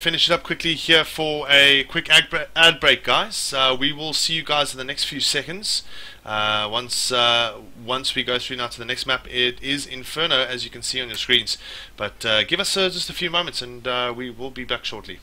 Finish it up quickly here for a quick ad break, guys. We will see you guys in the next few seconds. Once we go through now to the next map, it is Inferno, as you can see on your screens. But give us just a few moments, and we will be back shortly.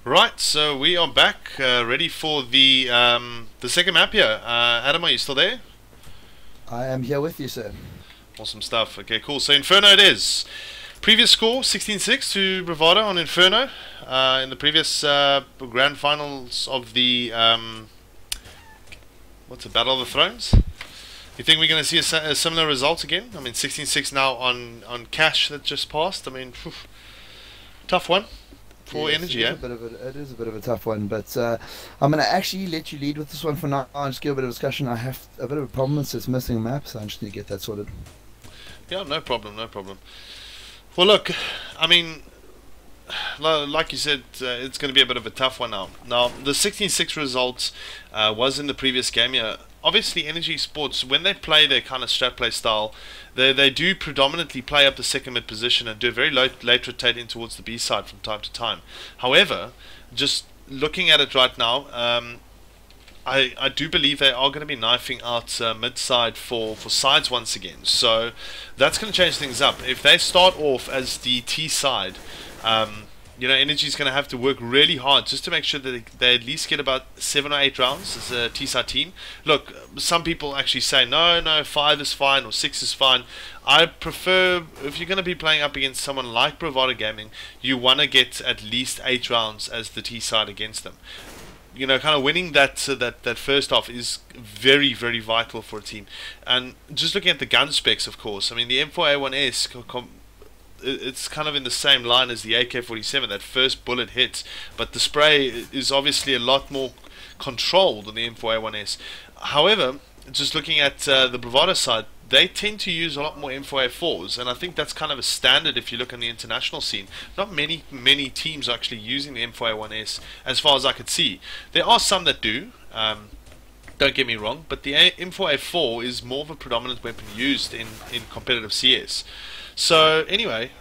Right, so we are back, ready for the second map here. Adam, are you still there? I am here with you, sir. Awesome stuff. Okay, cool. So Inferno it is. Previous score 16-6 to Bravado on Inferno in the previous grand finals of the what's it, Battle of the Thrones. You think we're going to see a similar result again? I mean, 16-6 now on Cash that just passed. I mean, phew, tough one for Yes, eNergy, eh? it is a bit of a tough one, but I'm going to actually let you lead with this one for now. I'll just give a bit of discussion. I have a bit of a problem since it's missing a map, so I just need to get that sorted. Yeah, no problem, no problem. Well, look, I mean, like you said, it's going to be a bit of a tough one now. Now, the 16-6 result was in the previous game. Yeah, obviously, eSports, when they play their kind of strat play style, they do predominantly play up the second mid position and do a very late rotating towards the B side from time to time. However, just looking at it right now, I do believe they are going to be knifing out mid side for sides once again. So that's going to change things up. If they start off as the T side, you know, eNergy's going to have to work really hard just to make sure that they at least get about 7 or 8 rounds as a T-side team. Look, some people actually say, no, 5 is fine or 6 is fine. I prefer, if you're going to be playing up against someone like Bravado Gaming, you want to get at least 8 rounds as the T-side against them. You know, kind of winning that first half is very, very vital for a team. And just looking at the gun specs, of course, I mean, the M4A1S it's kind of in the same line as the AK-47. That first bullet hits, but the spray is obviously a lot more controlled than the M4A1S. However, just looking at the Bravado side, they tend to use a lot more M4A4s, and I think that's kind of a standard if you look on the international scene. Not many teams are actually using the M4A1S, as far as I could see. There are some that do. Don't get me wrong, but the M4A4 is more of a predominant weapon used in competitive CS. So anyway,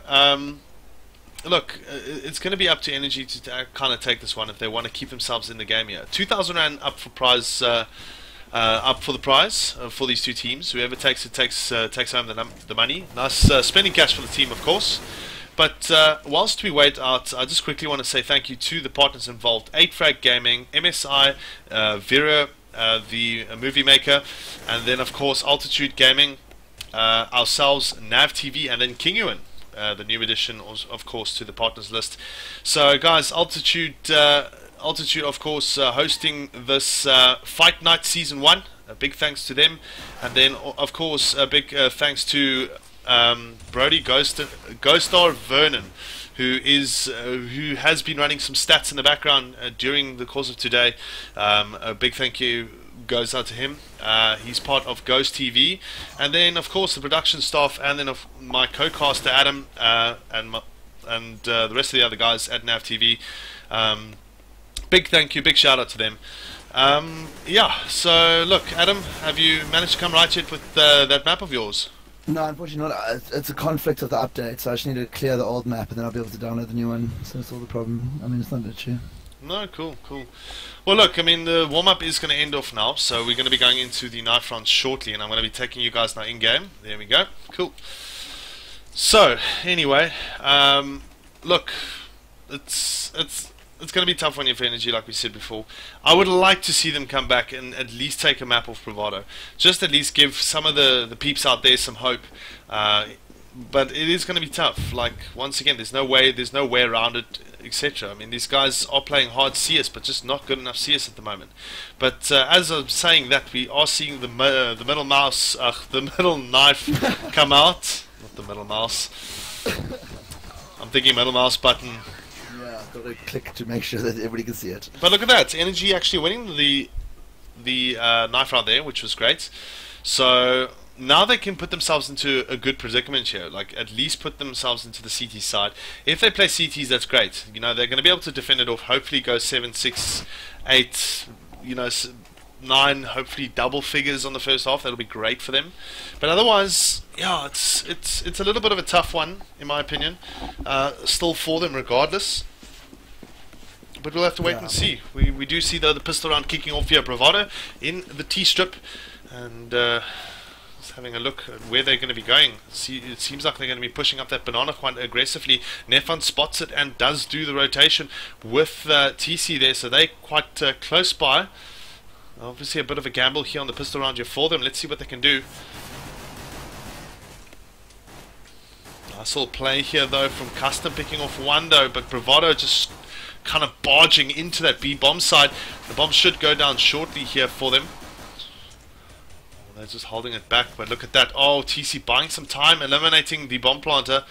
look, it's going to be up to eNergy to kind of take this one if they want to keep themselves in the game here. 2,000 rand up for prize, up for the prize for these two teams. Whoever takes it takes home the money. Nice spending cash for the team, of course. But whilst we wait out, I just quickly want to say thank you to the partners involved: 8frag Gaming, MSI, Vera, the movie maker, and then of course Altitude Gaming. Ourselves, Nav TV, and then King Ewan, the new addition, of course, to the partners list. So, guys, Altitude, of course, hosting this Fight Night Season 1. A big thanks to them. And then, of course, a big thanks to Brody Ghostar Vernon, who has been running some stats in the background during the course of today. A big thank you goes out to him. He's part of Ghost TV, and then of course the production staff, and then of my co-caster Adam, and the rest of the other guys at Nav TV. Big thank you, big shout out to them. Yeah, so look, Adam, have you managed to come right yet with that map of yours? No, unfortunately not. It's a conflict of the update, so I just need to clear the old map and then I'll be able to download the new one. So that's all the problem. I mean, it's not an issue. No, cool. Well, look, I mean, the warm-up is going to end off now, so we're going to be going into the knife rounds shortly, and I'm going to be taking you guys now in-game. There we go. Cool. So, anyway, look, it's going to be tough on you for eNergy, like we said before. I would like to see them come back and at least take a map off Bravado. Just at least give some of the peeps out there some hope. But it is going to be tough. Like, once again, there's no way around it, etc. I mean, these guys are playing hard CS, but just not good enough CS at the moment. But as I'm saying that, we are seeing the middle mouse, the middle knife come out. Not the middle mouse. I'm thinking middle mouse button. Yeah, I've got to click to make sure that everybody can see it. But look at that, eNergy actually winning the knife round there, which was great. So now they can put themselves into a good predicament here, like at least put themselves into the CT side. If they play CTs, that's great. You know, they're going to be able to defend it off, hopefully go 7, 6, 8, you know, 9, hopefully double figures on the first half. That'll be great for them. But otherwise, yeah, it's a little bit of a tough one, in my opinion, still for them regardless. But we'll have to wait and see. We do see, though, the pistol round kicking off here, Bravado in the T-strip, and just having a look at where they're going to be going. It seems like they're going to be pushing up that banana quite aggressively. Nefon spots it and does do the rotation with TC there, so they're quite close by. Obviously a bit of a gamble here on the pistol round here for them. Let's see what they can do. Nice little play here, though, from Custom picking off one, though, but Bravado just kind of barging into that B bomb side. The bomb should go down shortly here for them. They're just holding it back, but look at that. Oh, TC buying some time, eliminating the bomb planter.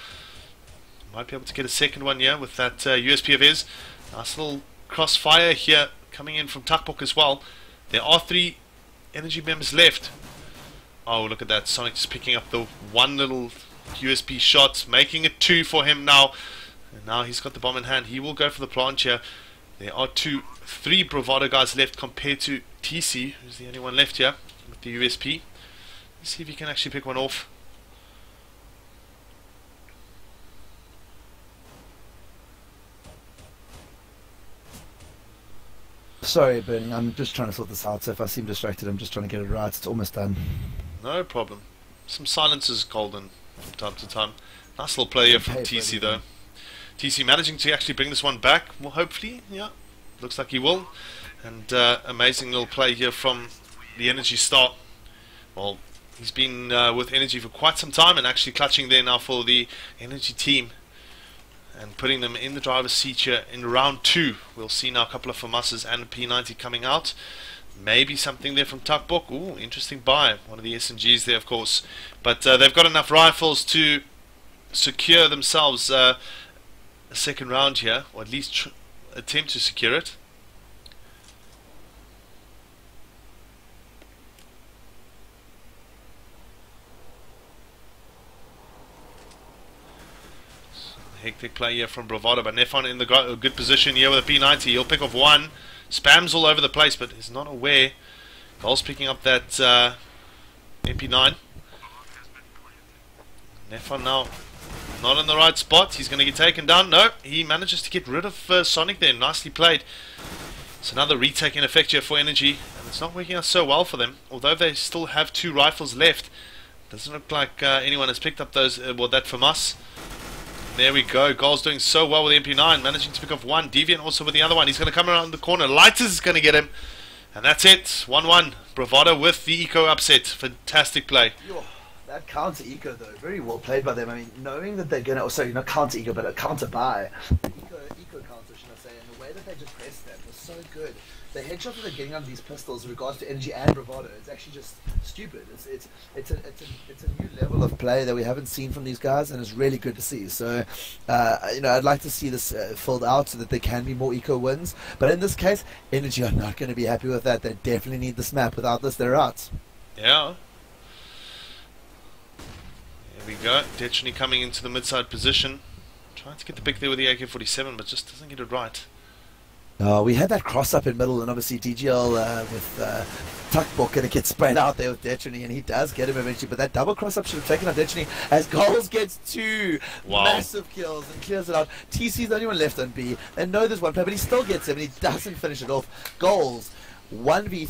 Might be able to get a second one here with that USP of his. Nice little crossfire here coming in from Tuckbook as well. There are 3 eNergy members left. Oh, look at that. Sonic just picking up the one little USP shot, making it 2 for him now. And now he's got the bomb in hand. He will go for the plant here. There are 3 Bravado guys left compared to TC, who's the only one left here with the USP. Let's see if he can actually pick one off. Sorry, Burning, I'm just trying to sort this out, so if I seem distracted, I'm just trying to get it right. It's almost done. No problem. Some silence is golden from time to time. Nice little play here from TC, though. TC managing to actually bring this one back. Well, hopefully, yeah. Looks like he will. And amazing little play here from the eNergy star. Well, he's been with eNergy for quite some time and actually clutching there now for the eNergy team and putting them in the driver's seat here in round 2. We'll see now a couple of FAMASs and a P90 coming out. Maybe something there from Tuckbook. Ooh, interesting buy. One of the SMGs there, of course. But they've got enough rifles to secure themselves a second round here, or at least attempt to secure it. Hectic play here from Bravado, but Nefon in the good position here with a P90. He'll pick off one. Spams all over the place, but is not aware. Goal's picking up that MP9. Nefon now not in the right spot. He's going to get taken down. No, he manages to get rid of Sonic there. Nicely played. It's another retake in effect here for eNergy, and it's not working out so well for them. Although they still have 2 rifles left, doesn't look like anyone has picked up those. Well, that from us. There we go. Goal's doing so well with the MP9, managing to pick off one. Deviant also with the other one. He's going to come around the corner. Lighters is going to get him. And that's it. 1-1. Bravado with the eco upset. Fantastic play. Yo, that counter eco, though, very well played by them. I mean, knowing that they're going to, sorry, not counter eco, but a counter buy. Eco counter, should I say. And the way that they just pressed that was so good. the headshot that they're getting out of these pistols in regards to eNergy and Bravado is actually just stupid. It's a new level of play that we haven't seen from these guys, and it's really good to see. So, I'd like to see this filled out so that there can be more eco wins. But in this case, eNergy are not going to be happy with that. They definitely need this map. Without this, they're out. Yeah. Here we go. Dechany coming into the mid-side position. Trying to get the pick there with the AK-47, but just doesn't get it right. We had that cross-up in middle, and obviously DGL with Tuckbook going to get sprayed out there with Dechany, and he does get him eventually, but that double cross-up should have taken out Dechany as Goals gets 2 massive kills and clears it out. TC's the only one left on B. They know there's one player, but he still gets him, and he doesn't finish it off. Goals. 1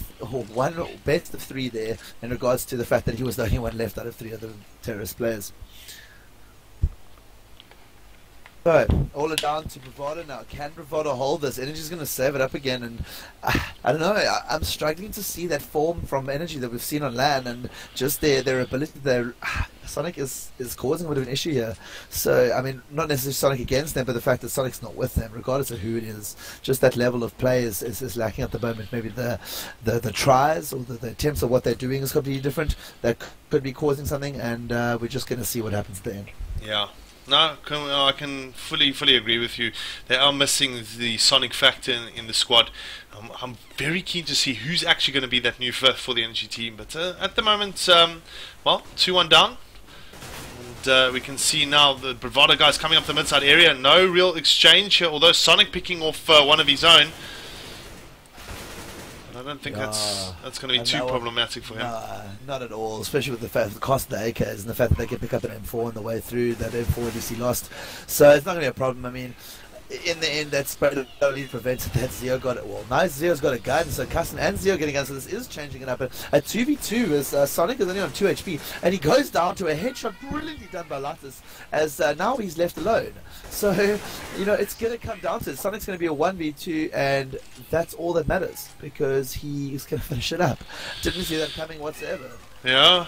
best of 3 there in regards to the fact that he was the only one left out of 3 other terrorist players. So, all it down to Bravado now. Can Bravado hold this? eNergy's going to save it up again, and I don't know. I'm struggling to see that form from eNergy that we've seen on LAN, and just their ability. Sonic is causing a bit of an issue here. So, I mean, not necessarily Sonic against them, but the fact that Sonic's not with them, regardless of who it is, just that level of play is lacking at the moment. Maybe the tries or the attempts of what they're doing is completely different. That could be causing something, and we're just going to see what happens at the end. Yeah. No, I can fully agree with you. They are missing the Sonic factor in the squad. I'm very keen to see who's actually going to be that new fifth for the eNergy team. But at the moment, well, 2-1 down. And we can see now the Bravado guys coming up the mid-side area. No real exchange here, although Sonic picking off one of his own. I don't think that's going to be too problematic for him. Not at all, especially with the fact the cost of the AKs and the fact that they can pick up an M4 on the way through. That M4 obviously lost, so it's not going to be a problem. I mean, in the end, that's only prevented that Zeo got it. Well, now Zeo's got a gun, so Custom and Zeo getting guns, so this is changing it up. But at 2v2, as Sonic is only on 2 HP, and he goes down to a headshot brilliantly done by Latus, as now he's left alone. So, it's going to come down to it. Sonic's going to be a 1v2, and that's all that matters, because he's going to finish it up. Didn't see that coming whatsoever. Yeah.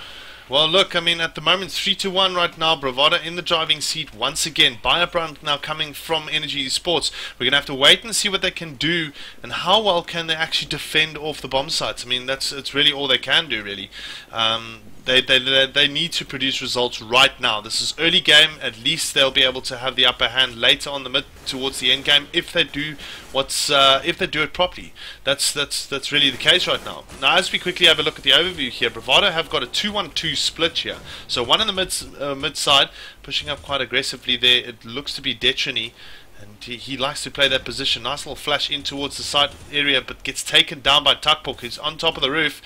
Well, look, I mean, at the moment, 3-1 right now. Bravado in the driving seat once again. Buy-up round now coming from eNergy eSports. We're going to have to wait and see what they can do and how well can they actually defend off the bomb sites. I mean, it's really all they can do, really. They need to produce results right now. This is early game. At least they'll be able to have the upper hand later on the mid towards the end game if they do if they do it properly. That's really the case right now. Now, as we quickly have a look at the overview here, Bravado have got a 2-1-2 split here. So one in the mid side pushing up quite aggressively there. It looks to be Dechany. And he likes to play that position. Nice little flash in towards the side area, but gets taken down by Tuckbook, who's on top of the roof.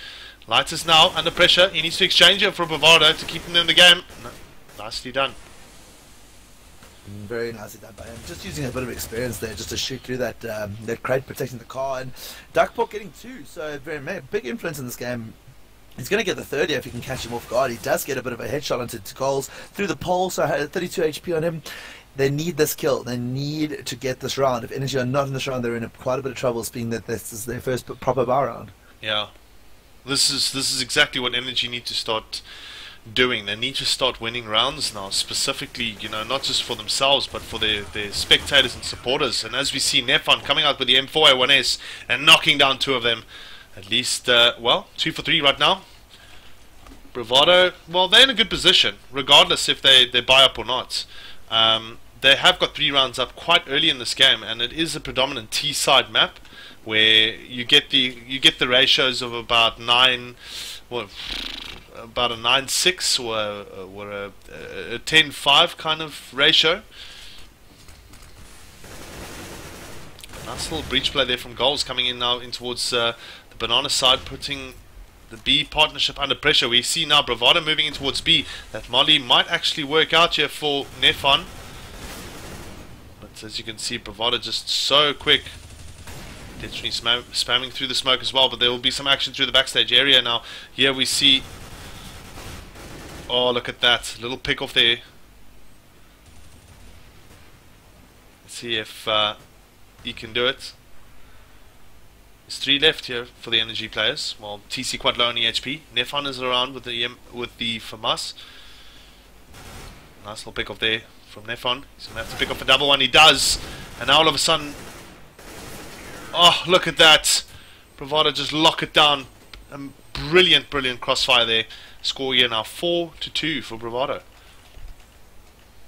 Light is now under pressure. He needs to exchange it for Bravado to keep him in the game. No, nicely done. Very nicely done by him. Just using a bit of experience there just to shoot through that crate, protecting the car. And Tuckbook getting 2, so very big influence in this game. He's going to get the third here if he can catch him off guard. He does get a bit of a headshot onto Goals through the pole, so 32 HP on him. They need this kill. They need to get this round. If eNergy are not in this round, they're in quite a bit of trouble, being that this is their first proper bar round. Yeah. This is exactly what eNergy need to start doing. They need to start winning rounds now, specifically, not just for themselves, but for their spectators and supporters. And as we see Nefon coming out with the M4A1S and knocking down 2 of them, at least, 2 for 3 right now. Bravado, well, they're in a good position, regardless if they buy up or not. They have got 3 rounds up quite early in this game, and it is a predominant T-side map, where you get the ratios of about 9, well, about a 9-6 or a 10-5 kind of ratio. Nice little breach play there from Goals coming in now in towards the banana side, putting the B partnership under pressure. We see now Bravado moving in towards B. That molly might actually work out here for Nefon. But as you can see, Bravado just so quick. Literally spamming through the smoke as well, but there will be some action through the backstage area now. Here we see, oh, look at that little pick off there. Let's see if he can do it. There's 3 left here for the eNergy players. Well, TC quite low on HP. Nefon is around with the FAMAS. Nice little pick off there from Nefon. He's gonna have to pick up a double one. He does, and now all of a sudden, oh, look at that! Bravado just lock it down. Brilliant, brilliant crossfire there. Score here now 4-2 for Bravado.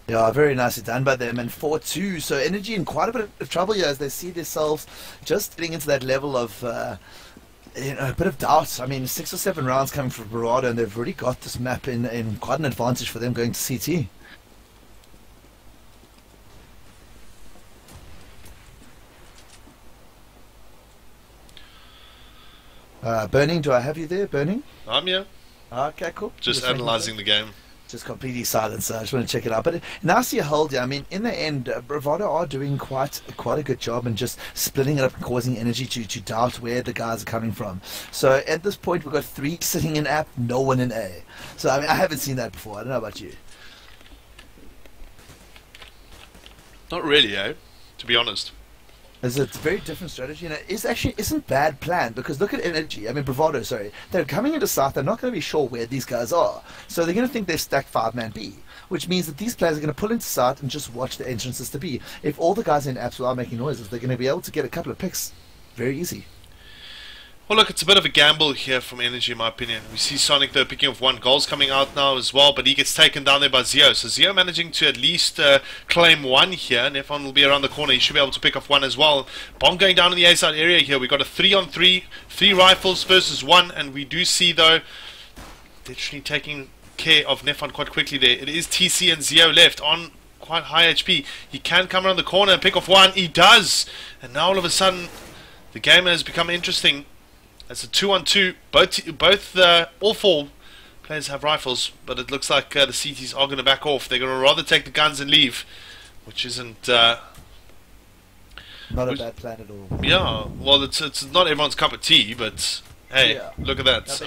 Yeah, very nicely done by them, and 4-2. So eNergy in quite a bit of trouble here as they see themselves just getting into that level of a bit of doubt. I mean, 6 or 7 rounds coming from Bravado, and they've already got this map in quite an advantage for them going to CT. Burning, do I have you there, Burning? I'm here. Okay, cool. Just analysing the game. Just completely silent, so I just want to check it out. But now I see a hold here. I mean, in the end, Bravado are doing quite a good job and just splitting it up and causing eNergy to doubt where the guys are coming from. So at this point, we've got 3 sitting in app, no one in A. So I mean, I haven't seen that before. I don't know about you. Not really, to be honest. It's a very different strategy, and it isn't bad planned, because look at eNergy. I mean, Bravado, sorry. They're coming into South, they're not going to be sure where these guys are. So they're going to think they've stacked 5-man B, which means that these players are going to pull into South and just watch the entrances to B. If all the guys in apps are making noises, they're going to be able to get a couple of picks very easy. Well, look, it's a bit of a gamble here from eNergy, in my opinion. We see Sonic, though, picking off 1. Goals coming out now as well, but he gets taken down there by Zio. So Zio managing to at least claim 1 here. Nefon will be around the corner. He should be able to pick off 1 as well. Bomb going down in the A-side area here. We've got a 3-on-3, 3 rifles versus 1, and we do see, though, literally taking care of Nefon quite quickly there. It is TC and Zio left on quite high HP. He can come around the corner and pick off 1. He does! And now all of a sudden, the game has become interesting. It's a 2-on-2. All 4 players have rifles, but it looks like the CTs are going to back off. They're going to rather take the guns and leave, which isn't not a bad plan at all. Yeah, well, it's not everyone's cup of tea, but hey, yeah. Look at that.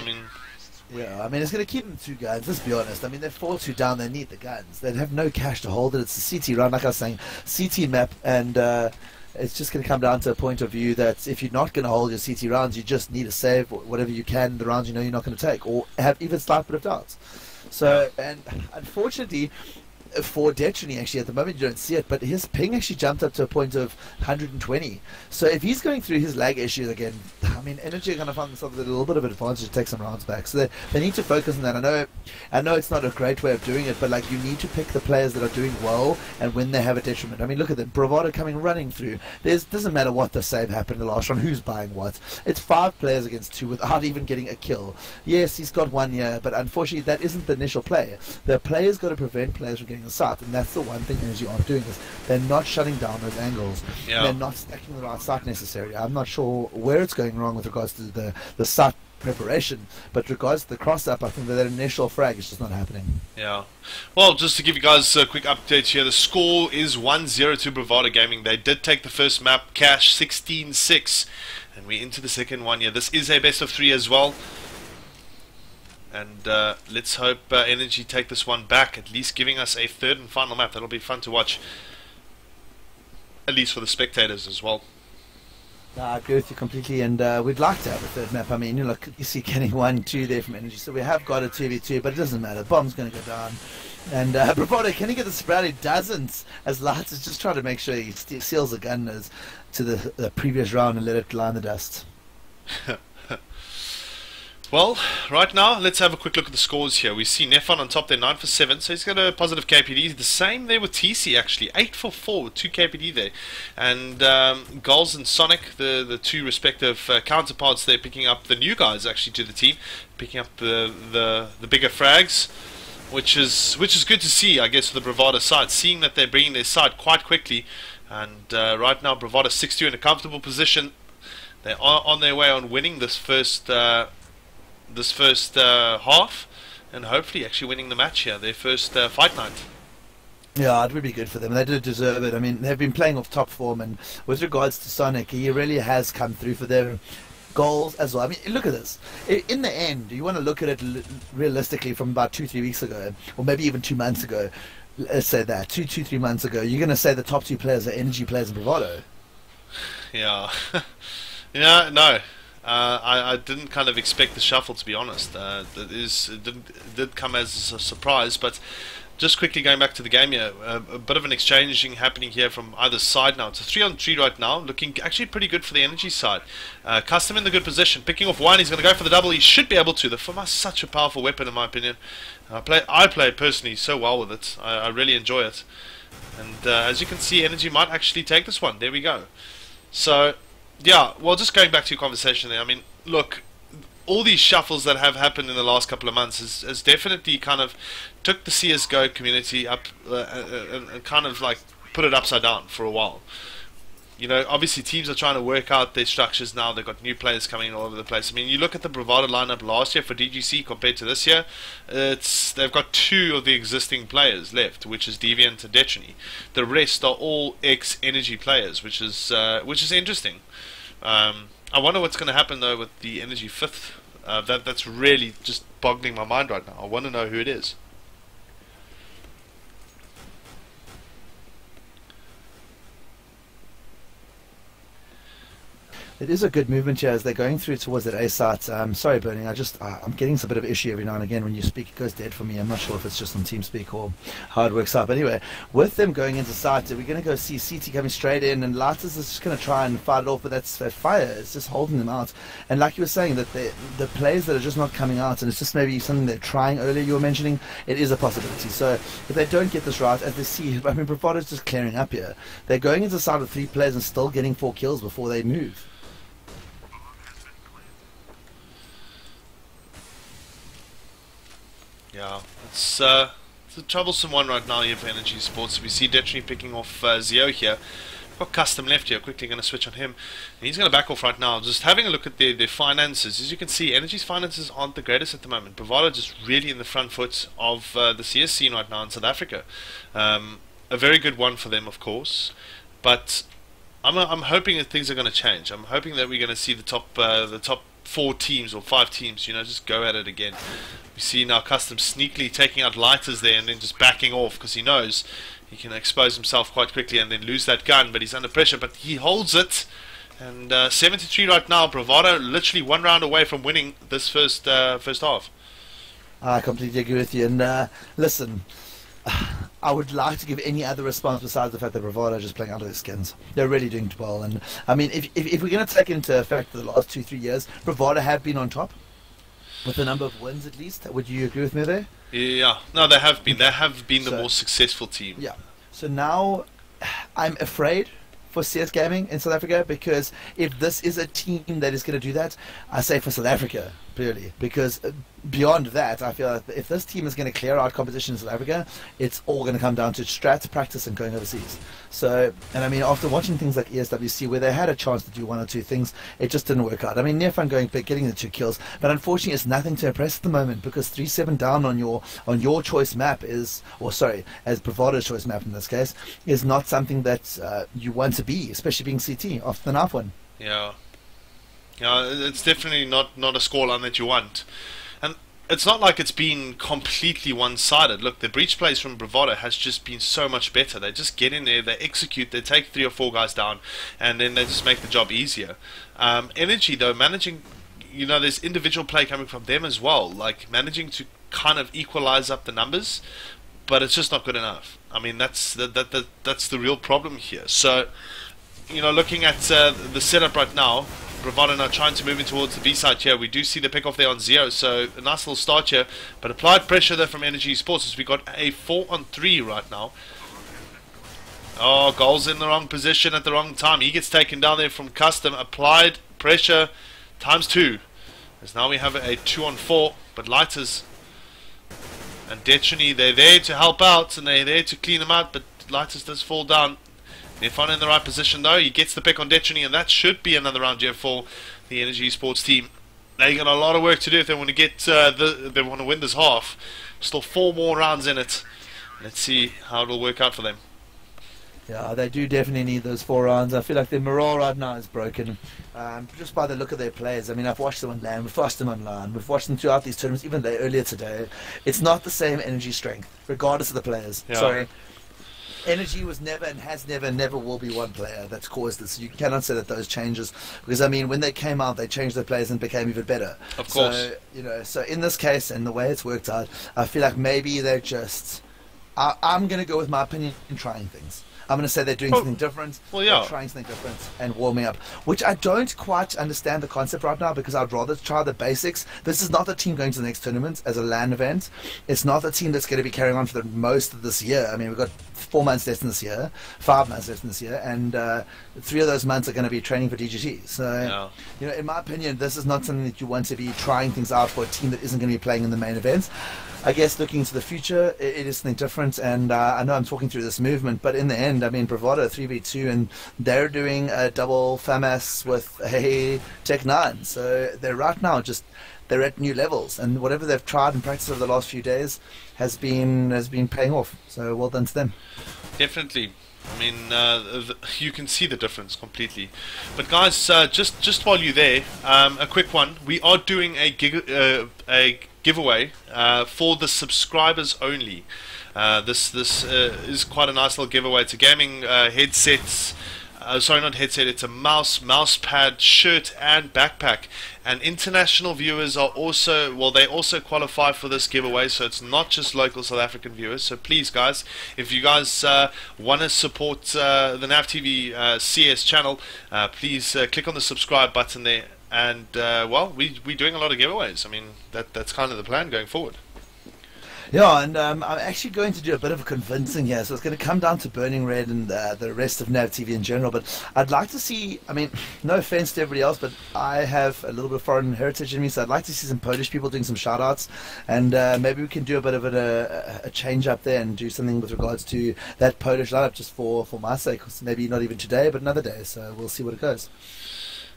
Yeah, I mean, it's going to keep them 2 guns, let's be honest. I mean, they're 4-2 down, they need the guns. They have no cash to hold it. It's a CT round, like I was saying, CT map, and it's just going to come down to a point of view that if you're not going to hold your CT rounds, you just need to save whatever you can, the rounds you know you're not going to take, or have even slight bit of doubts. So, and unfortunately, for Detrony, actually, at the moment you don't see it, but his ping actually jumped up to a point of 120. So if he's going through his lag issues again, I mean, eNergy are going to find themselves with a little bit of an advantage to take some rounds back. So they need to focus on that. I know it's not a great way of doing it, but like, you need to pick the players that are doing well and when they have a detriment. I mean, look at them. Bravado running through. Doesn't matter what the save happened in the last round, who's buying what. It's 5 players against 2 without even getting a kill. Yes, he's got 1 here, but unfortunately that isn't the initial play. The player's got to prevent players from getting a sight, and that's the one thing eNergy aren't doing, is they're not shutting down those angles. Yeah. They're not stacking the right sight necessarily. I'm not sure where it's going wrong with regards to the sight preparation, but regards to the cross-up, I think that initial frag is just not happening. Yeah. Well, just to give you guys a quick update here, the score is 1-0 to Bravado Gaming. They did take the first map, cash 16-6, and we're into the second one here. This is a best of 3 as well. And let's hope eNergy take this one back, at least giving us a 3rd and final map. That'll be fun to watch, at least for the spectators as well. I agree with you completely, and we'd like to have a 3rd map. I mean, look, you see getting 1-2 there from eNergy, so we have got a 2v2, but it doesn't matter. The bomb's going to go down. And Bravado, can he get the spread? He doesn't, as Lights is just trying to make sure he seals the gun to the previous round and let it lie in the dust. Well, right now, let's have a quick look at the scores here. We see Nefon on top there, 9 for 7, so he's got a positive KPD. The same there with TC, actually, 8 for 4 with 2 KPD there. And Goals and Sonic, the 2 respective counterparts there, picking up the new guys, actually, to the team, picking up the bigger frags, which is good to see, I guess, for the Bravado side, seeing that they're bringing their side quite quickly. And right now, Bravado 6-2 in a comfortable position. They are on their way on winning this first half, and hopefully actually winning the match here, their first fight night. Yeah, it would be good for them. They do deserve it. I mean, they've been playing off top form, and with regards to Sonic, he really has come through for them. Goals as well. I mean, look at this. In the end, you want to look at it realistically from about 2-3 weeks ago, or maybe even 2 months ago. Let's say that 2-3 months ago, you're going to say the top 2 players are eNergy players and Bravado. Yeah. Yeah, no. I didn't kind of expect the shuffle, to be honest. It did come as a surprise, but just quickly going back to the game here, a bit of an exchanging happening here from either side now. It's a 3-on-3 right now, looking actually pretty good for the eNergy side. Custom in the good position, picking off one, he's going to go for the double, he should be able to. The FAMA's such a powerful weapon in my opinion. I play personally so well with it, I really enjoy it. And as you can see, eNergy might actually take this one, there we go. So, yeah, well, just going back to your conversation there, I mean, look, all these shuffles that have happened in the last couple of months has definitely kind of took the CSGO community up and kind of like put it upside down for a while. You know, obviously teams are trying to work out their structures now. They've got new players coming all over the place. I mean, you look at the Bravado lineup last year for DGC compared to this year, they've got 2 of the existing players left, which is Deviant and Detrini. The rest are all ex-eNergy players, which is interesting. I wonder what's going to happen though with the eNergy 5th. That's really just boggling my mind right now. I want to know who it is. It is a good movement here as they're going through towards that A site. Sorry, Burning, I'm getting some bit of issue every now and again when you speak. It goes dead for me. I'm not sure if it's just on TeamSpeak or how it works out. But anyway, with them going into site, we're going to go see CT coming straight in, and Latas is just going to try and fight it off, but that fire is just holding them out. And like you were saying, that the players that are just not coming out, and it's just maybe something they're trying earlier, you were mentioning, it is a possibility. So if they don't get this right, as they see, I mean, Bravado's just clearing up here. They're going into site with 3 players and still getting 4 kills before they move. Yeah, it's a troublesome one right now here for eNergy. We see Detrini picking off Zio here. Got Custom left here, quickly going to switch on him. And he's going to back off right now. Just having a look at their finances. As you can see, eNergy's finances aren't the greatest at the moment. Bravado just really in the front foot of the CS scene right now in South Africa. A very good one for them, of course. But I'm hoping that things are going to change. I'm hoping that we're going to see the top 4 teams or 5 teams, you know, just go at it again. We see now Custom sneakily taking out lighters there and then just backing off because he knows he can expose himself quite quickly and then lose that gun, but he's under pressure, but he holds it. And 73 right now, Bravado literally 1 round away from winning this first half. I completely agree with you. And listen, I would like to give any other response besides the fact that Bravado are just playing out of their skins. They're really doing well. And I mean, if we're going to take into effect the last 2-3 years, Bravado have been on top with a number of wins at least. Would you agree with me there? Yeah, no, they have been. They have been the more successful team. Yeah. So now I'm afraid for CS Gaming in South Africa, because if this is a team that is going to do that, I say for South Africa purely, because beyond that, I feel like if this team is going to clear out competition in South Africa, it's all going to come down to strat, practice, and going overseas. So, and I mean, after watching things like ESWC, where they had a chance to do 1 or 2 things, it just didn't work out. I mean, Nefan going big, getting the 2 kills, but unfortunately, it's nothing to impress at the moment, because 3-7 down on your choice map is, or sorry, as Bravado's choice map in this case, is not something that you want to be, especially being CT after the knife one. Yeah. Yeah, it's definitely not a scoreline that you want. And it's not like it's been completely one-sided. Look, the breach plays from Bravado has just been so much better. They just get in there, they execute, they take 3 or 4 guys down, and then they just make the job easier. eNergy, though, managing, you know, there's individual play coming from them as well, like managing to kind of equalize up the numbers, but it's just not good enough. I mean, that's the real problem here. So, you know, looking at the setup right now, Bravado now trying to move in towards the B side here. We do see the pick off there on Zio, so a nice little start here. But applied pressure there from eNergy eSports as we got a 4-on-3 right now. Oh, goals in the wrong position at the wrong time. He gets taken down there from Custom. Applied pressure times 2. As now we have a 2-on-4, but Lighters and Detrini, they're there to help out and they're there to clean them out, but Lighters does fall down. Nefan in the right position though, he gets the pick on Detrini, and that should be another round here for the eNergy eSports team. They got a lot of work to do if they want to get they want to win this half. Still 4 more rounds in it. Let's see how it'll work out for them. Yeah, they do definitely need those 4 rounds. I feel like their morale right now is broken, just by the look of their players. I mean, I've watched them on LAN, we've watched them online, we've watched them throughout these tournaments, even earlier today. It's not the same energy strength, regardless of the players. Yeah. Sorry. eNergy was never and has never will be one player that's caused this. You cannot say that those changes, because I mean, when they came out, they changed their players and became even better. Of course. So, you know, so in this case and the way it's worked out, I feel like maybe they're just I'm going to go with my opinion in trying things. I'm going to say they're doing something different. Well, yeah. They're trying something different and warming up, which I don't quite understand the concept right now because I'd rather try the basics. This is not the team going to the next tournament as a LAN event. It's not the team that's going to be carrying on for the most of this year. I mean, we've got 4 months left in this year, 5 months left in this year, and 3 of those months are going to be training for DGT. So, you know, in my opinion, this is not something that you want to be trying things out for a team that isn't going to be playing in the main events. I guess looking into the future, it is something different, and I know I'm talking through this movement, but in the end, I mean, Bravado 3v2, and they're doing a double FAMAS with a Tech 9, so they're right now they're at new levels, and whatever they've tried and practiced over the last few days has been paying off, so well done to them. Definitely. I mean, you can see the difference completely. But guys, just while you're there, a quick one. We are doing a giveaway for the subscribers only. This is quite a nice little giveaway. It's a gaming headsets. Sorry, not headset. It's a mouse pad, shirt, and backpack. And international viewers are also, well, they also qualify for this giveaway. So it's not just local South African viewers. So please, guys, if you guys want to support the NavTV CS channel, please click on the subscribe button there. And well, we're doing a lot of giveaways. I mean, that's kind of the plan going forward. Yeah, and I'm actually going to do a bit of a convincing here, so it's going to come down to BurningRed and the rest of NavTV in general, but I'd like to see, I mean, no offense to everybody else, but I have a little bit of foreign heritage in me, so I'd like to see some Polish people doing some shout-outs, and maybe we can do a bit of a change up there and do something with regards to that Polish lineup just for my sake, maybe not even today, but another day, so we'll see what it goes.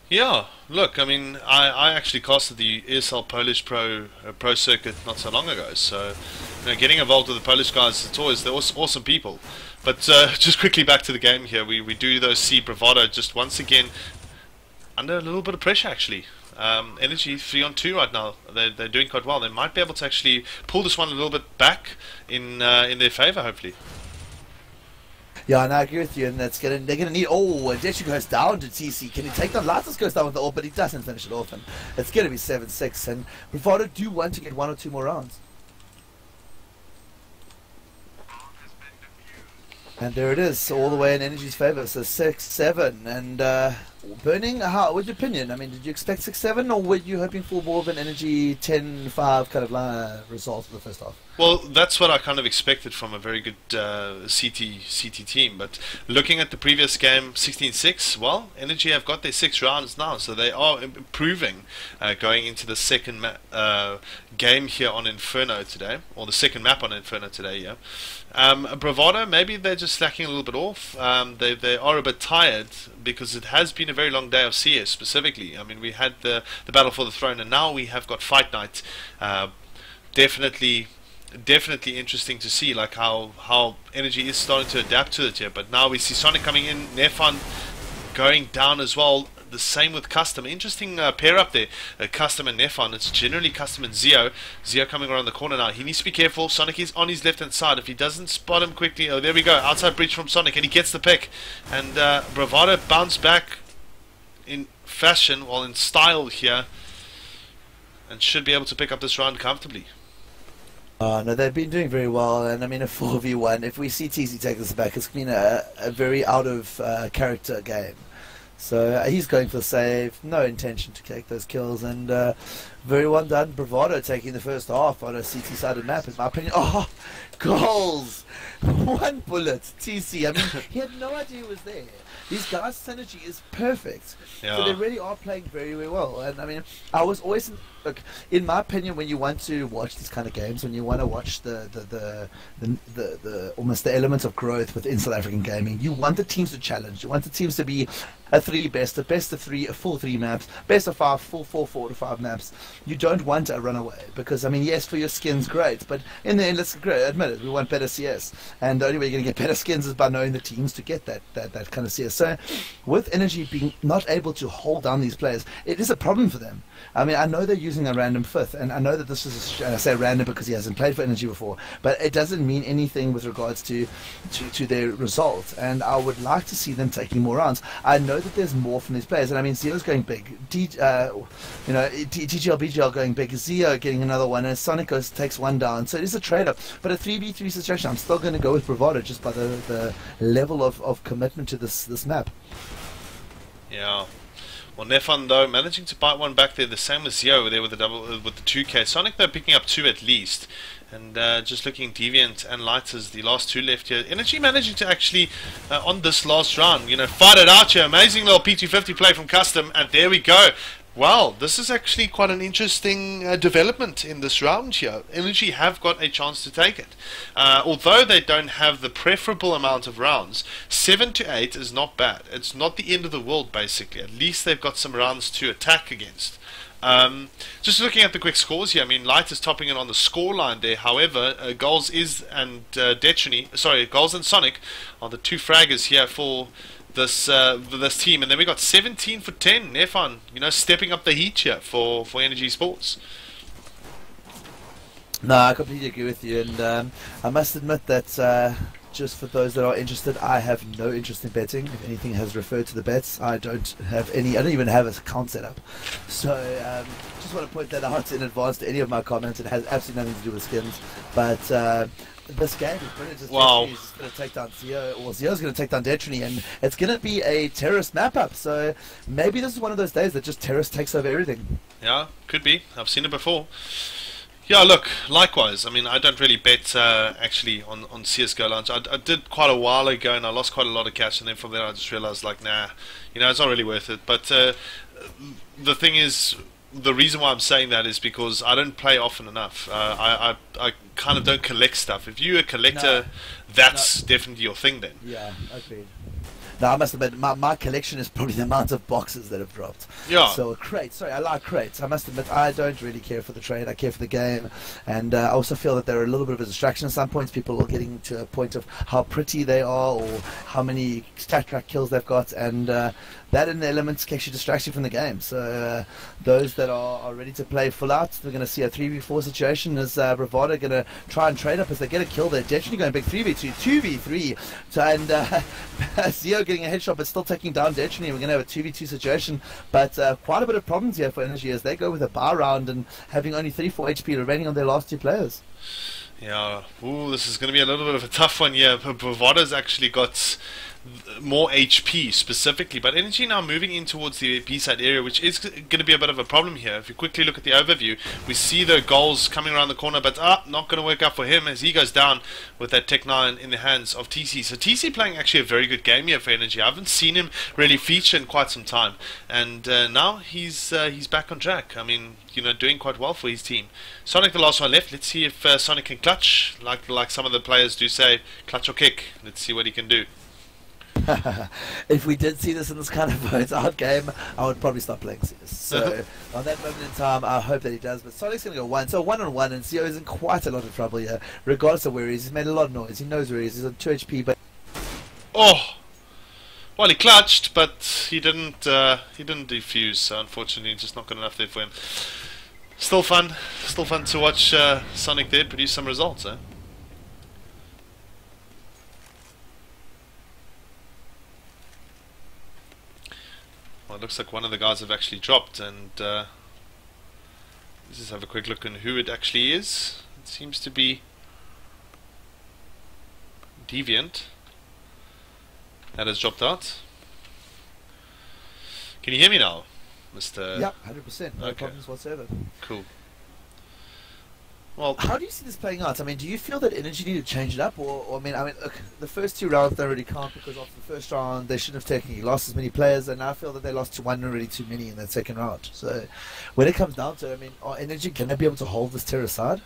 Yeah, look, I mean, I actually casted the ESL Polish Pro circuit not so long ago, so you know, getting involved with the Polish guys, they're awesome people. But just quickly back to the game here, we do those see Bravado just once again under a little bit of pressure actually. eNergy 3-on-2 right now. They're doing quite well. They might be able to actually pull this one a little bit back in their favour, hopefully. Yeah, and I agree with you, and they're gonna need. Oh, and Jetsu goes down to TC. Can he take them? Latas goes down with the ult, but he doesn't finish it off, and it's gonna be 7-6. And Bravado do want to get 1 or 2 more rounds. And there it is, all the way in eNergy's favour. So 6-7, and Burning. What's your opinion? I mean, did you expect 6-7, or were you hoping for more of an eNergy 10-5 kind of result for the first half? Well, that's what I kind of expected from a very good CT team. But looking at the previous game, 16-6, well, eNergy have got their 6 rounds now, so they are improving going into the second game here on Inferno today, or the second map on Inferno today, yeah. Bravado, maybe they're just slacking a little bit off. They are a bit tired because it has been a very long day of CS specifically. I mean, we had the Battle for the Throne, and now we have got Fight Night. Definitely interesting to see like how eNergy is starting to adapt to it here. But now we see Sonic coming in, Nefan going down as well. The same with Custom. Interesting pair up there, Custom and Nefan. It's generally Custom and Zio. Zio coming around the corner now. He needs to be careful. Sonic is on his left hand side. If he doesn't spot him quickly, oh, there we go. Outside breach from Sonic, and he gets the pick. And Bravado bounced back in fashion, well, in style here, and should be able to pick up this round comfortably. No, they've been doing very well, and I mean a 4v1. If we see TC take this back, it's been a very out of character game. So he's going for the save, no intention to take those kills, and very well done. Bravado taking the first half on a CT-sided map, in my opinion. Oh, goals! 1 bullet, TC. I mean, he had no idea he was there. These guys' synergy is perfect. Yeah. So they really are playing very, very well. And I mean, I was always, look, in my opinion, when you want to watch these kind of games, when you want to watch the almost the element of growth within South African gaming, you want the teams to challenge. You want the teams to be a 3 best, a best of 3, a full 3 maps, best of 5, full 4 to 5 maps. You don't want a runaway because, I mean, yes, for your skins, great, but in the end, let's admit it, we want better CS. And the only way you're going to get better skins is by knowing the teams to get that kind of CS. So with eNergy being not able to hold down these players, it is a problem for them. I mean, I know they're using a random 5th, and I know that this is, and I say random because he hasn't played for eNergy before, but it doesn't mean anything with regards to their result, and I would like to see them taking more rounds. I know that there's more from these players. And I mean, Zio's going big. TGL, BGL going big. Zio getting another one, and Sonic takes one down. So it is a trade-up. But a 3v3 situation, I'm still going to go with Bravado just by the level of commitment to this map. Yeah. Well, Nefan though managing to bite one back there. The same as Zio there with the with the 2K. Sonic though picking up 2 at least. And just looking Deviant and Light as the last 2 left here. eNergy managing to actually, on this last round, fight it out here. Amazing little P250 play from Custom. And there we go. Wow, this is actually quite an interesting development in this round here. eNergy have got a chance to take it. Although they don't have the preferable amount of rounds, 7 to 8 is not bad. It's not the end of the world, basically. At least they've got some rounds to attack against. Just looking at the quick scores here, I mean, Light is topping it on the score line there. However, Goals and Goals and Sonic are the 2 fraggers here for this team. And then we got 17 for 10. Nefan, stepping up the heat here for eNergy Sports. No, I completely agree with you, and I must admit that just for those that are interested, I have no interest in betting. If anything has referred to the bets, I don't even have an account set up. So just want to point that out in advance to any of my comments. It has absolutely nothing to do with skins, but this game is brilliant. Wow. He's going to take down Zio, or Zio's going to take down Detrony, and it's going to be a terrorist map up. So maybe this is one of those days that just terrorist takes over everything. Yeah, could be. I've seen it before. Yeah, look, likewise. I mean, I don't really bet actually on CSGO launch. I did quite a while ago, and I lost quite a lot of cash, and then from there I just realized, like, nah, it's not really worth it. But the thing is, the reason why I'm saying that is because I don't play often enough. I kind of don't collect stuff. If you're a collector, that's definitely your thing then. Yeah, agreed. Now, I must admit, my collection is probably the amount of boxes that have dropped. Yeah. So a crate. Sorry, I like crates. I must admit, I don't really care for the trade. I care for the game. And I also feel that they're a little bit of a distraction at some points. People are getting to a point of how pretty they are or how many stat track kills they've got. And that in the elements actually distracts you from the game. So those that are ready to play full out, we're going to see a 3v4 situation as Bravado going to try and trade up as they get a kill. They're definitely going big 3v2, 2v3. So, and Zio getting a headshot but still taking down Detrony. We're going to have a 2v2 situation. But quite a bit of problems here for eNergy as they go with a bar round and having only 34 HP remaining on their last 2 players. Yeah, ooh, this is going to be a little bit of a tough one here. Bravado's actually got more HP specifically, but eNergy now moving in towards the B-side area, which is going to be a bit of a problem here. If you quickly look at the overview, we see the Goals coming around the corner, but not going to work out for him as he goes down with that Tech 9 in the hands of TC. So TC playing actually a very good game here for eNergy. I haven't seen him really feature in quite some time, and now he's back on track. I mean, doing quite well for his team. Sonic the last one left. Let's see if Sonic can clutch, like some of the players do say, clutch or kick. Let's see what he can do. If we did see this in this kind of votes out game, I would probably stop playing CS. So on that moment in time, I hope that he does. But Sonic's going to go 1. So 1-on-1, and Zio is in quite a lot of trouble here, regardless of where he is. He's made a lot of noise. He knows where he is. He's on 2 HP, but well, he clutched, but he didn't defuse. So unfortunately, just not good enough there for him. Still fun to watch Sonic there produce some results, eh? Well, it looks like one of the guys have actually dropped, and let's just have a quick look at who it actually is. It seems to be Deviant that has dropped out. Can you hear me now, Mr. Yep, 100%. No problems whatsoever. Cool. Well, how do you see this playing out? I mean, do you feel that eNergy need to change it up, or I mean, look, the first 2 rounds don't really count because after the first round they shouldn't have taken. He lost as many players, and I feel that they lost to 1 already too many in that second round. So, when it comes down to it, I mean, are eNergy, can they be able to hold this terror side?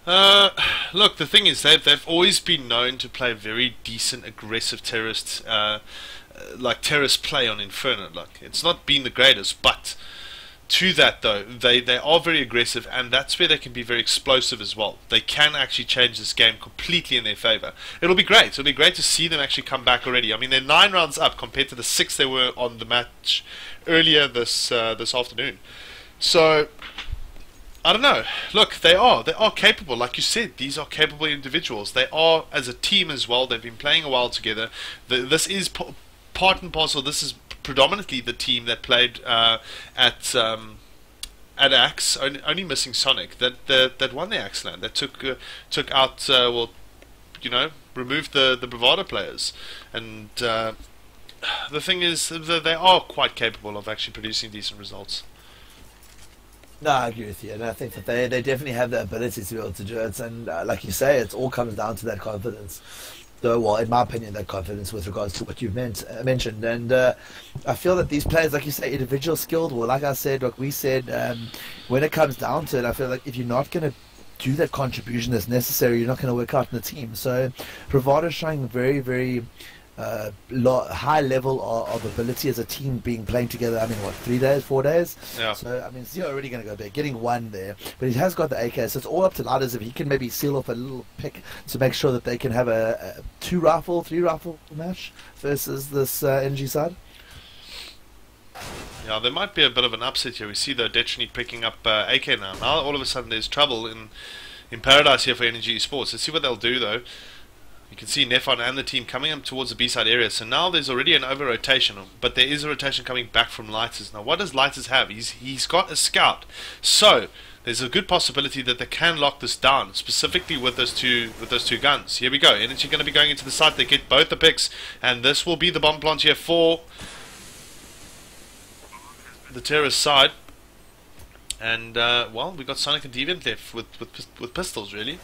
Look, the thing is, they've always been known to play very decent, aggressive terrorist, like terrorist play on Inferno. Like, it's not been the greatest, but to that though, they are very aggressive, and that's where they can be very explosive as well. They can actually change this game completely in their favor. It'll be great. It'll be great to see them actually come back already. I mean, they're 9 rounds up compared to the 6 they were on the match earlier this afternoon. So I don't know. Look, they are capable. Like you said, these are capable individuals. They are as a team as well. They've been playing a while together. This is part and parcel. This is predominantly the team that played at Axe, only missing Sonic, that won the Axe land, that took out, well, you know, removed the Bravado players. And the thing is that they are quite capable of actually producing decent results. No, I agree with you, and I think that they definitely have the ability to be able to do it. And like you say, it all comes down to that confidence. So, well, in my opinion, that confidence with regards to what you've mentioned. And I feel that these players, like you say, individual skilled. Well, like I said, like we said, when it comes down to it, I feel like if you're not going to do that contribution that's necessary, you're not going to work out in the team. So, Bravado is showing very, very high level of ability as a team, being playing together. I mean, what, 3 days, 4 days? Yeah. So I mean, Zio already going to go big, getting one there, but he has got the AK, so it's all up to Ladders if he can maybe seal off a little pick to make sure that they can have a 2-rifle, 3-rifle match versus this eNergy side. Yeah, there might be a bit of an upset here. We see though Detrony picking up AK now. Now all of a sudden there's trouble in paradise here for eNergy eSports. Let's see what they'll do though. You can see Nefon and the team coming up towards the B-side area. So now there's already an over-rotation, but there is a rotation coming back from Lighters. Now what does Lighters have? He's got a scout. So there's a good possibility that they can lock this down, specifically with those two guns. Here we go. eNergy going to be going into the site. They get both the picks, and this will be the bomb plant here for the terrorist side. And well, we got Sonic and Deviant left with pistols, really.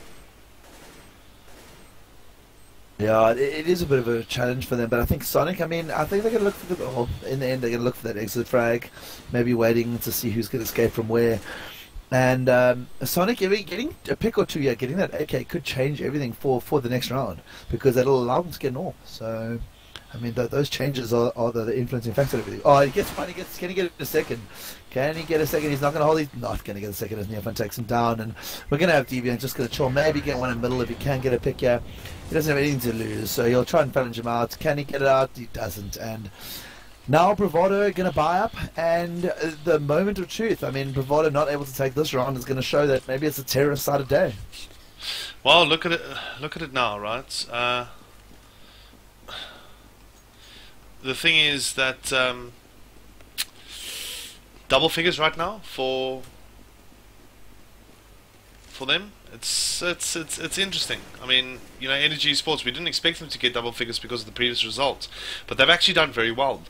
Yeah, it is a bit of a challenge for them, but I think Sonic, I mean, I think they're going to look for in the end, they're going to look for that exit frag, maybe waiting to see who's going to escape from where. And Sonic, getting a pick or two, yeah, getting that AK could change everything for the next round, because that'll allow them to get north. So, I mean, those changes are the influencing factor of everything. Oh, he gets one, can he get a second? Can he get a second? He's not going to hold, he's not going to get a second as Neofan takes him down. And we're going to have Deviant just going to chill, maybe get one in the middle if he can get a pick here. He doesn't have anything to lose, so he'll try and challenge him out. Can he get it out? He doesn't. And now Bravado going to buy up, and the moment of truth. I mean, Bravado not able to take this round is going to show that maybe it's a terrorist side of day. Well, look at it now, right? The thing is that double figures right now for them. It's interesting. I mean, you know, eNergy eSports, we didn't expect them to get double figures because of the previous results, but they've actually done very well.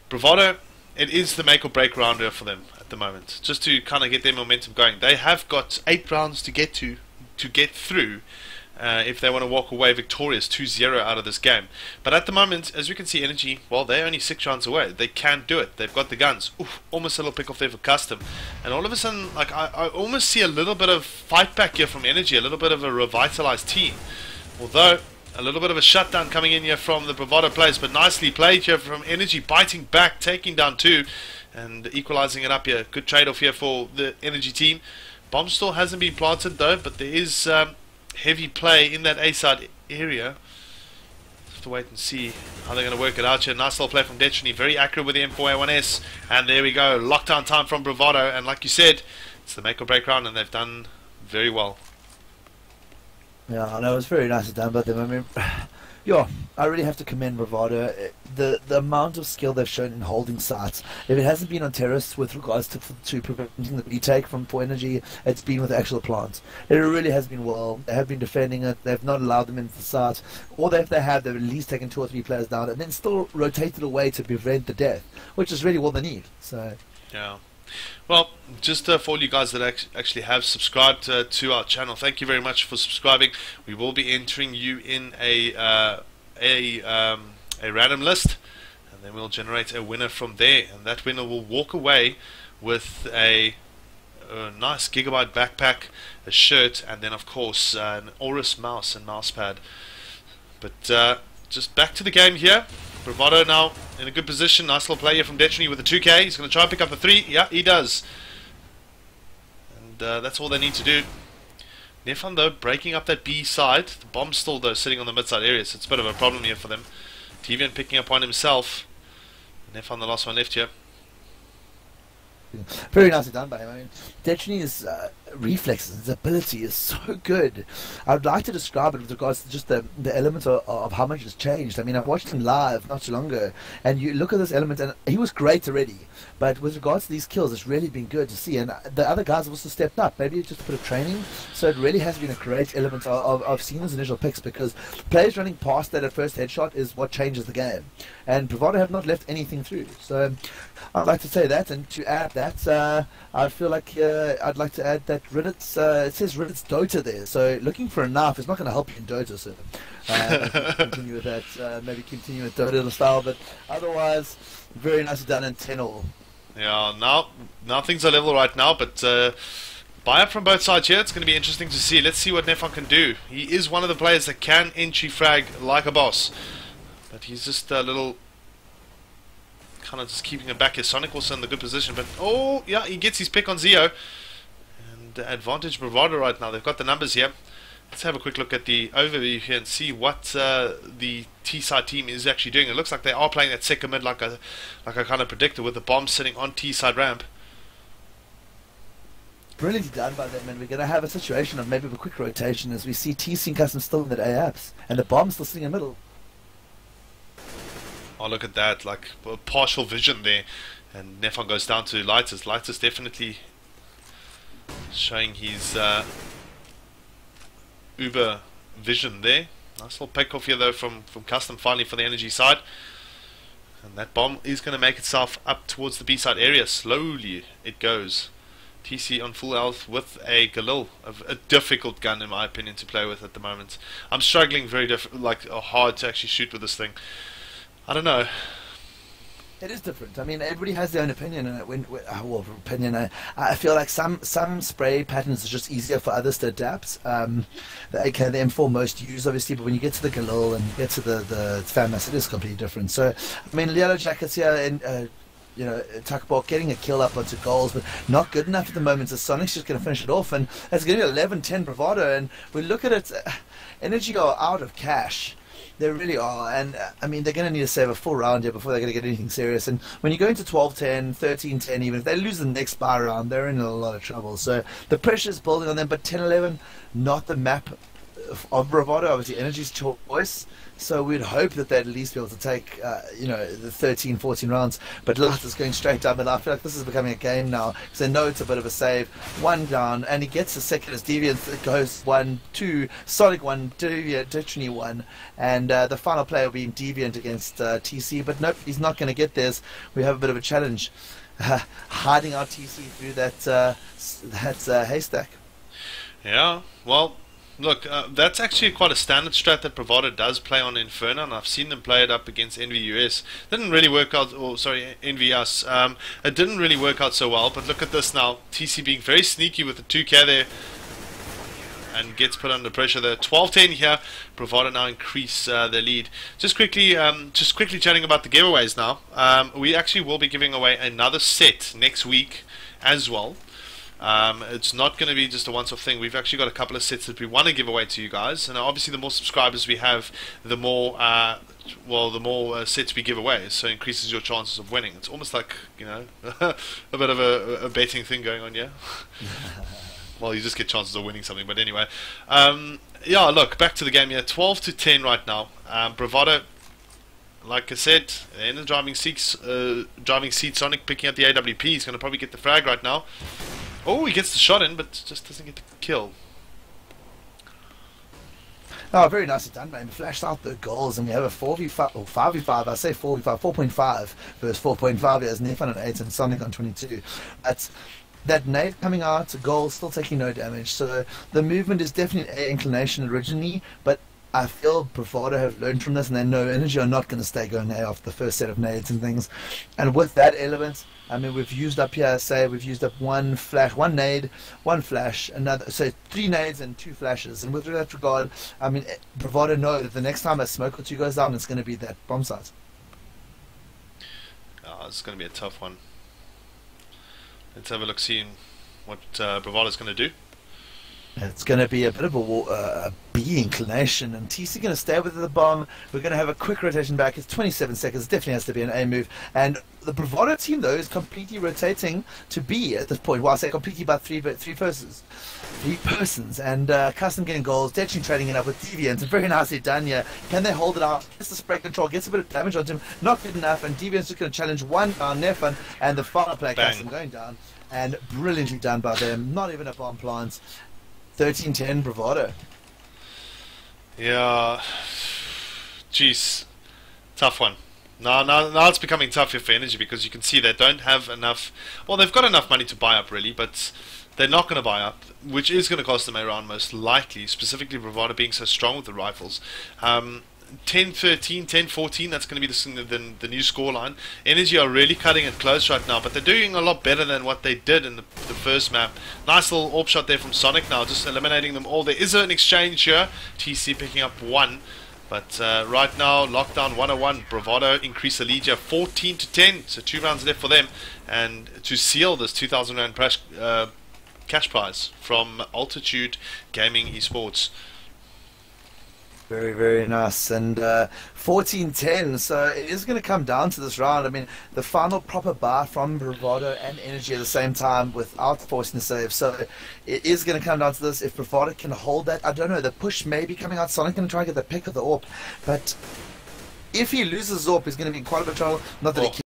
Bravado, it is the make or break rounder for them at the moment, just to kind of get their momentum going. They have got 8 rounds to get through. If they want to walk away victorious 2-0 out of this game. But at the moment, as we can see, eNergy, well, they're only 6 rounds away. They can do it. They've got the guns. Oof, almost a little pick off there for Custom. And all of a sudden, like, I almost see a little bit of fight back here from eNergy, a little bit of a revitalized team. Although, a little bit of a shutdown coming in here from the Bravado players, but nicely played here from eNergy, biting back, taking down 2, and equalizing it up here. Good trade-off here for the eNergy team. Bomb still hasn't been planted, though, but there is heavy play in that A-side area. Have to wait and see how they're going to work it out here. Nice little play from Detrony, very accurate with the M4A1S, and there we go, lockdown time from Bravado. And like you said, it's the make or break round, and they've done very well. Yeah, I know, it's very nicely done by them. I mean, yeah, I really have to commend Bravado. The amount of skill they've shown in holding sites. If it hasn't been on terrorists with regards to preventing the retake for eNergy, it's been with actual plants. It really has been well. They have been defending it. They've not allowed them into the site. Or if they have, they've at least taken 2 or 3 players down and then still rotated away to prevent the death, which is really what they need. So yeah. Well, just for all you guys that actually have subscribed to our channel, thank you very much for subscribing. We will be entering you in a random list, and then we'll generate a winner from there, and that winner will walk away with a nice Gigabyte backpack, a shirt, and then of course an Aorus mouse and mousepad. But just back to the game here. Bravado now in a good position. Nice little play here from Detrony with the 2K. He's going to try and pick up the 3. Yeah, he does. And that's all they need to do. Nefan, though, breaking up that B side. The bomb's still, though, sitting on the mid-side area, so it's a bit of a problem here for them. Deviant picking up one himself. Nefan, the last one left here. Very nicely done by him. I mean, Detrony is reflexes, his ability is so good. I'd like to describe it with regards to just the element of how much has changed. I mean, I've watched him live not too long ago, and you look at this element, and he was great already. But with regards to these kills, it's really been good to see. And the other guys have also stepped up. Maybe it's just a bit of training. So it really has been a great element of seeing those initial picks, because players running past that at first headshot is what changes the game. And Bravado have not left anything through. So I'd like to say that, and to add that, I feel like I'd like to add that Reddit's, it says Reddit's Dota there, so looking for a knife is not going to help you in Dota, so continue with that, maybe continue with Dota style, but otherwise, very nicely done in 10-all. Yeah, now things are level right now, but buy up from both sides here. It's going to be interesting to see. Let's see what Nefon can do. He is one of the players that can entry frag like a boss, but he's just a little kind of just keeping it back here. Sonic also in the good position, but oh yeah, he gets his pick on Zio, and advantage Bravado right now. They've got the numbers here. Let's have a quick look at the overview here and see what the T-side team is actually doing. It looks like they are playing that second mid like I kind of predicted, with the bomb sitting on T-side ramp. Brilliantly done by them, and we're going to have a situation of maybe a quick rotation as we see TC and Custom still in the AFs, and the bomb still sitting in the middle. Oh, look at that, like partial vision there, and Nefon goes down to Lighters. Lighters definitely showing his uber vision there. Nice little pick off here though from Custom finally for the eNergy side, and that bomb is going to make itself up towards the B side area. Slowly it goes. TC on full health with a Galil, a difficult gun in my opinion to play with at the moment. I'm struggling very hard to actually shoot with this thing. I don't know. It is different. I mean, everybody has their own opinion, and I feel like some spray patterns are just easier for others to adapt. The AK, the M4 most used, obviously, but when you get to the Galil and you get to the FAMAS, it is completely different. So, I mean, Yellow Jackets here and Tuckball getting a kill up onto goals, but not good enough at the moment. So Sonic's just going to finish it off, and it's going to be 11-10 Bravado. And we look at it, eNergy are out of cash. They really are, and I mean, they're going to need to save a full round here before they're going to get anything serious. And when you go into 12-10, 13-10, even if they lose the next buy round, they're in a lot of trouble. So the pressure is building on them, but 10-11, not the map of Bravado, obviously eNergy's choice. So we'd hope that they'd at least be able to take, the 13, 14 rounds. But Light is going straight down, but I feel like this is becoming a game now, because they know it's a bit of a save. One down, and he gets a second as Deviant. It goes 1-2, Sonic 1, Ditchny 1, and the final play will be Deviant against TC. But nope, he's not going to get this. We have a bit of a challenge, hiding our TC through that haystack. Yeah, well. Look, that's actually quite a standard strat that Bravado does play on Inferno, and I've seen them play it up against NVUS. Didn't really work out, NVS. It didn't really work out so well, but look at this now. TC being very sneaky with the 2K there, and gets put under pressure there. 12-10 here. Bravado now increase their lead. Just quickly chatting about the giveaways now. We actually will be giving away another set next week as well. It's not going to be just a once-off thing. We've actually got a couple of sets that we want to give away to you guys, and obviously the more subscribers we have, the more sets we give away, so it increases your chances of winning. It's almost like, a bit of a betting thing going on, yeah? Well, you just get chances of winning something, but anyway. Yeah, look, back to the game here. 12-10 right now. Bravado, like I said, in the driving seat, Sonic picking up the AWP. He's going to probably get the frag right now. Oh, he gets the shot in, but just doesn't get the kill. Oh, very nicely done, man. Flashed out the goals, and we have a 4v5, or 5v5, I say 4v5, 4.5 versus 4.5 as Nefon on 8 and Sonic on 22. That nade coming out, goal, still taking no damage. So the movement is definitely an inclination originally, but I feel Bravado have learned from this, and they know eNergy are not going to stay going A after the first set of nades and things. And with that element, I mean, we've used up here, we've used up one flash, one nade, one flash, another, so 3 nades and 2 flashes. And with that regard, I mean, Bravado know that the next time a smoke or 2 goes down, it's going to be that bomb site. Oh, it's going to be a tough one. Let's have a look, see what Bravado's going to do. It's going to be a bit of a B inclination, and TC going to stay with the bomb. We're going to have a quick rotation back. It's 27 seconds. Definitely has to be an A move. And the Bravado team, though, is completely rotating to B at this point. Well, I say completely by three persons. And Custom getting goals. Detching trading it up with Deviant. Very nicely done here. Can they hold it out? Gets the spray control. Gets a bit of damage onto him. Not good enough. And Deviant's just going to challenge one down. Nefan. And the final play, Custom going down. And brilliantly done by them. Not even a bomb plant. 13-10 Bravado. Yeah, jeez, tough one. Now it's becoming tough here for eNergy, because you can see they don't have enough. Well, they've got enough money to buy up really, but they're not going to buy up, which is going to cost them a round most likely. Specifically, Bravado being so strong with the rifles. 10-13, 10-14, that's going to be the new scoreline. eNergy are really cutting it close right now, but they're doing a lot better than what they did in the first map. Nice little AWP shot there from Sonic now, just eliminating them all. There is an exchange here, TC picking up one, but right now, lockdown 101, Bravado increase the lead here 14-10, so 2 rounds left for them, and to seal this 2,000 Rand cash prize from Altitude Gaming eSports. Very, very nice. And 14-10, so it is going to come down to this round. I mean, the final proper buy from Bravado and eNergy at the same time without forcing the save. So it is going to come down to this. If Bravado can hold that, I don't know, the push may be coming out. Sonic going to try and get the pick of the AWP. But if he loses AWP, he's going to be in quite a bit of trouble. Not that he